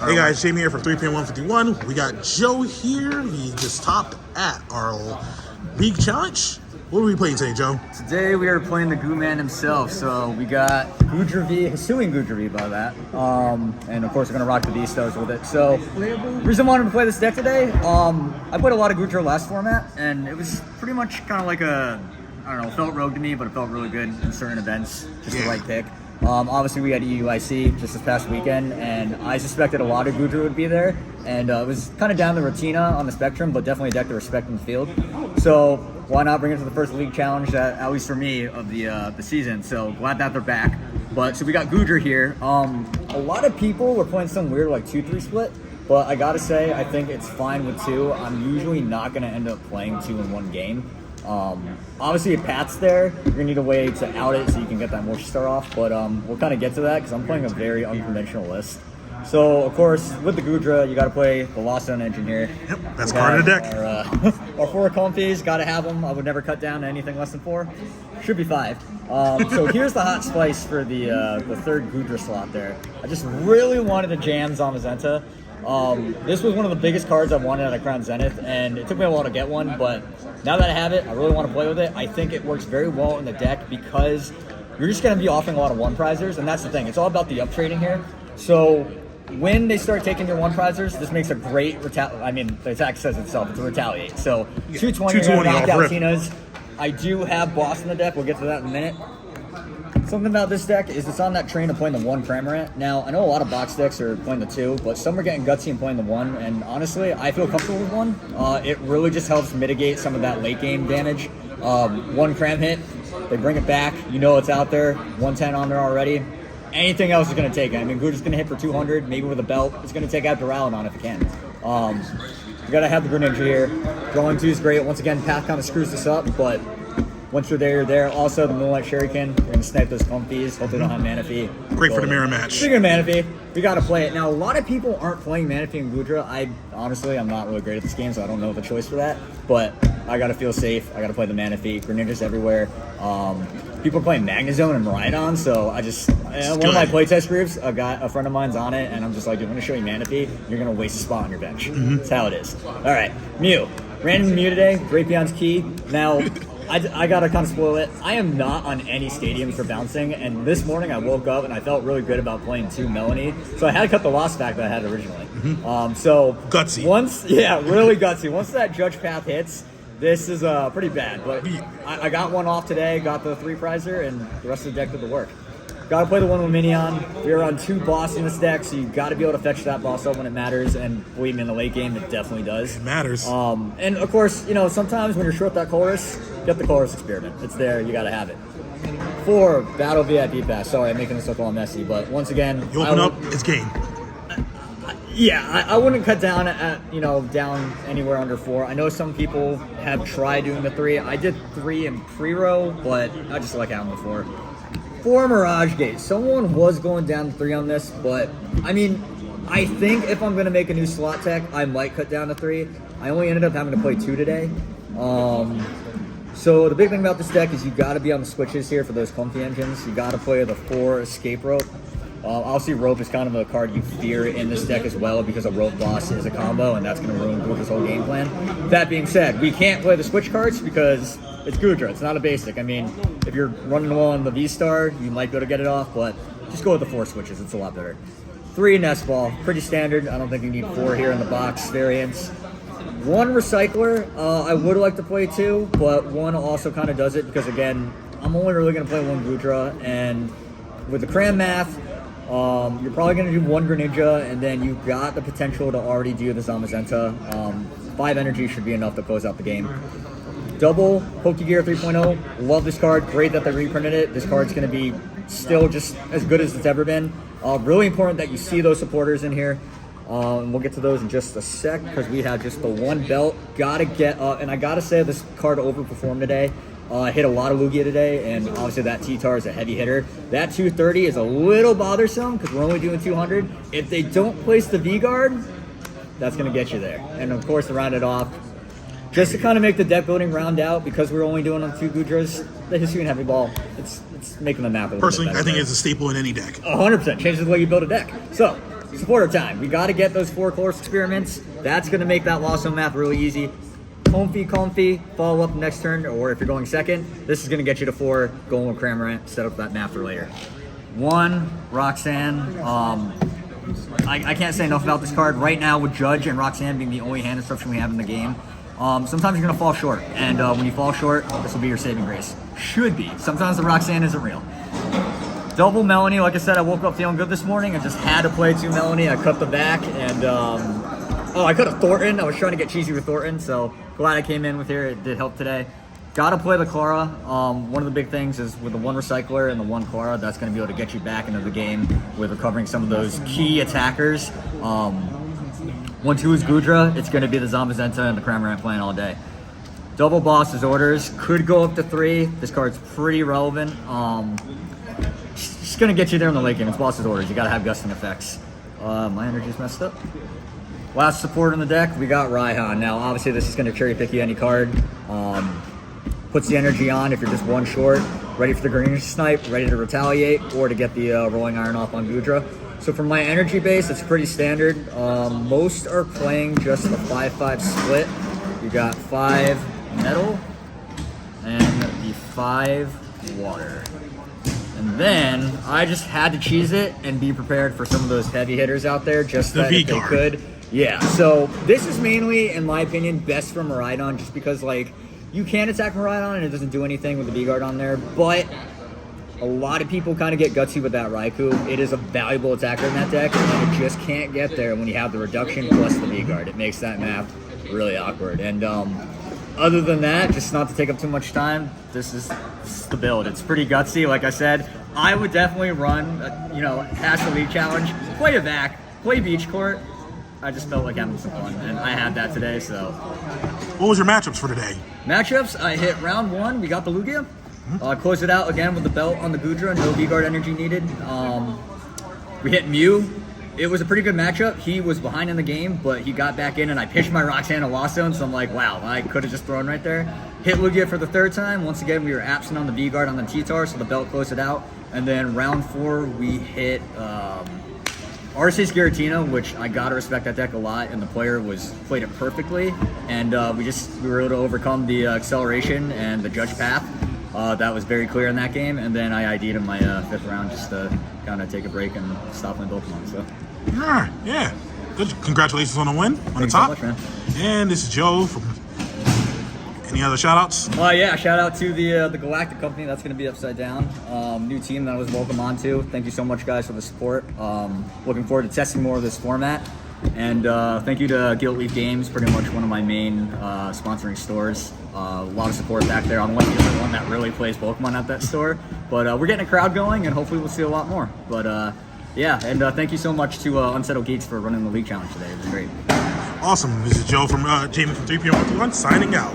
Hey guys, Jamie here for 3PM151. We got Joe here. He just topped at our league challenge. What are we playing today, Joe? Today we are playing the Goo Man himself. So we got Goodra V, Hisuing Goodra V by that. And of course we're gonna rock the V-Stars with it. So the reason I wanted to play this deck today, I played a lot of Goodra last format, and it was pretty much kind of like a, I don't know, felt rogue to me, but it felt really good in certain events. Just the right pick. Obviously we had EUIC just this past weekend, and I suspected a lot of Goodra would be there, and it was kind of down the Retina on the spectrum, but definitely a deck to respect in the field. So why not bring it to the first league challenge, at least for me, of the season. So glad that they're back. But so we got Goodra here. A lot of people were playing some weird like 2-3 split, but I gotta say I think it's fine with 2. I'm usually not gonna end up playing 2 in one game. Obviously if Pat's there, you're gonna need a way to out it so you can get that Morph Star off, but we'll kind of get to that because I'm playing a very unconventional list. So of course with the Goodra you got to play the Lost Zone engine here. Yep, that's card of the deck. Our 4 comfies, gotta have them. I would never cut down to anything less than 4. Should be 5. So here's the hot spice for the 3rd Goodra slot there. I just really wanted to jam Zamazenta. This was one of the biggest cards I wanted at a Crown Zenith, and it took me a while to get one, but now that I have it, I really want to play with it. I think it works very well in the deck because you're just going to be offering a lot of 1-prizers, and that's the thing. It's all about the up trading here. So when they start taking your 1-prizers, this makes a great I mean, the attack says itself, it's a retaliate. So 220 knockout Tinas. I do have Boss in the deck. We'll get to that in a minute. Something about this deck is it's on that train of playing the 1 Cramorant. Now, I know a lot of box decks are playing the 2, but some are getting gutsy and playing the 1, and honestly, I feel comfortable with 1. It really just helps mitigate some of that late game damage. 1 Cram hit, they bring it back, you know it's out there, 110 on there already. Anything else is going to take it. I mean, Gudra's going to hit for 200, maybe with a belt. It's going to take out Duraludon if it can. You got to have the Greninja here. Drawing 2 is great. Once again, Path kind of screws this up, but once you're there, you're there. Also, the Moonlight Shuriken, you're going to snipe those comfies. Hopefully they don't have Manaphy. Great for the mirror match. Speaking of Manaphy, we got to play it. Now, a lot of people aren't playing Manaphy and Goodra. I'm not really great at this game, so I don't know the choice for that. But I got to feel safe. I got to play the Manaphy. Greninja's everywhere. People are playing Magnezone and Miraidon, so I just, one of my playtest groups, a friend of mine's on it, and I'm just like, I'm going to show you Manaphy. You're going to waste a spot on your bench. That's how it is. All right, Mew. Random Mew today, Drapeon's Key. Now, I gotta kind of spoil it. I am not on any stadiums for bouncing, and this morning I woke up and I felt really good about playing 2 Melanie, so I had to cut the loss back that I had originally. So gutsy. Really gutsy. Once that Judge Path hits, this is pretty bad. But I got one off today, got the 3-prizer, and the rest of the deck did the work. Gotta play the 1 with Minion. We're on 2 boss in this deck, so you gotta be able to fetch that boss up when it matters, and believe me, in the late game, it definitely does. It matters. And of course, you know, sometimes when you're short that chorus, get the chorus experiment. It's there, you gotta have it. 4, Battle VIP Pass. Sorry, I'm making this look all messy, but once again, you open up, it's game. Yeah, I wouldn't cut down down anywhere under 4. I know some people have tried doing the 3. I did 3 in pre-row, but I just like having the 4. 4 Mirage Gate. Someone was going down to 3 on this, but I mean, I think if I'm going to make a new slot tech, I might cut down to 3. I only ended up having to play 2 today. So the big thing about this deck is you got to be on the switches here for those comfy engines. You got to play the 4 Escape Rope. Obviously, Rope is kind of a card you fear in this deck as well because a Rope boss is a combo, and that's going to ruin Gudra's whole game plan. That being said, we can't play the switch cards because it's Goodra. It's not a basic. I mean, if you're running well on the V-Star, you might be able to get it off, but just go with the 4 switches. It's a lot better. 3 Nest Ball. Pretty standard. I don't think you need 4 here in the box variants. 1 Recycler. I would like to play 2, but 1 also kind of does it because, again, I'm only really going to play 1 Goodra, and with the Cram math, you're probably going to do 1 Greninja, and then you've got the potential to already do the Zamazenta. 5 energy should be enough to close out the game. Double Pokegear 3.0. Love this card. Great that they reprinted it. This card's going to be still just as good as it's ever been. Really important that you see those supporters in here. And we'll get to those in just a sec because we have just the 1 belt. Gotta get up, and I gotta say this card overperformed today. Hit a lot of Lugia today, and obviously that T-Tar is a heavy hitter. That 230 is a little bothersome because we're only doing 200. If they don't place the V-Guard, that's going to get you there. And of course, to round it off, just to kind of make the deck building round out, because we're only doing on 2 Goodras, the Hisuing Heavy Ball, it's making the map a little Personally, bit better. I think it's a staple in any deck. 100%. Changes the way you build a deck. So, supporter time. We got to get those 4 course experiments. That's going to make that Lost Zone math really easy. Comfy, follow up next turn, or if you're going second, this is going to get you to 4, going with Cramorant, set up that math for later. 1, Roxanne. I can't say enough about this card. Right now, with Judge and Roxanne being the only hand instruction we have in the game, sometimes you're going to fall short. And when you fall short, this will be your saving grace. Should be. Sometimes the Roxanne isn't real. Double Melanie. Like I said, I woke up feeling good this morning. I just had to play 2 Melanie. I cut the back, and I could have Thornton. I was trying to get cheesy with Thornton, so glad I came in with here. It did help today. Got to play the Clara. One of the big things is with the 1 Recycler and the 1 Clara, that's going to be able to get you back into the game with recovering some of those key attackers. 1-2 is Goodra. It's going to be the Zamazenta and the Cramorant playing all day. Double Boss's Orders. Could go up to 3. This card's pretty relevant. Just going to get you there in the late game. It's Boss's Orders. You got to have gusting effects. My energy's messed up. Last support in the deck, we got Raihan. Now, obviously, this is going to cherry pick you any card. Puts the energy on if you're just 1 short, ready for the green snipe, ready to retaliate, or to get the rolling iron off on Goodra. So for my energy base, it's pretty standard. Most are playing just a 5-5 split. You got 5 metal and the 5 water. And then I just had to cheese it and be prepared for some of those heavy hitters out there, just that if they could. Yeah, so this is mainly, in my opinion, best for Miraidon, just because, like, you can attack Miraidon and it doesn't do anything with the V-Guard on there, but a lot of people kind of get gutsy with that Raikou. It is a valuable attacker in that deck, and it just can't get there when you have the reduction plus the V-Guard. It makes that map really awkward. And other than that, just not to take up too much time, this is the build. It's pretty gutsy. Like I said, I would definitely run, past the league challenge, play a vac, play beach court. I just felt like having some fun, and I had that today, so. What was your matchups for today? Matchups, I hit round 1, we got the Lugia. Closed it out again with the belt on the Goodra, no V-Guard energy needed. We hit Mew. It was a pretty good matchup. He was behind in the game, but he got back in, and I pitched my Roxanne to Lost Zone, so I'm like, wow, I could have just thrown right there. Hit Lugia for the 3rd time. Once again, we were absent on the V-Guard on the T-Tar, so the belt closed it out. And then round 4, we hit Arceus Giratina, which I gotta respect that deck a lot, and the player played it perfectly, and we were able to overcome the acceleration and the judge path. That was very clear in that game, and then I ID'd in my 5th round just to kind of take a break and stop playing Pokemon. So. Yeah. Good. Congratulations on the win, on Thanks the top. so much, man. And this is Joe from. Any other shout-outs? Yeah, shout out to the Galactic Company. That's going to be upside down. New team that I was welcome onto. Thank you so much, guys, for the support. Looking forward to testing more of this format. And thank you to Guild Leaf Games, pretty much one of my main sponsoring stores. A lot of support back there. I'm like the only one that really plays Pokemon at that store. But we're getting a crowd going, and hopefully we'll see a lot more. But yeah, and thank you so much to Unsettled Geeks for running the League Challenge today. It was great. Awesome. This is Joe from Jamie from 3PM131 signing out.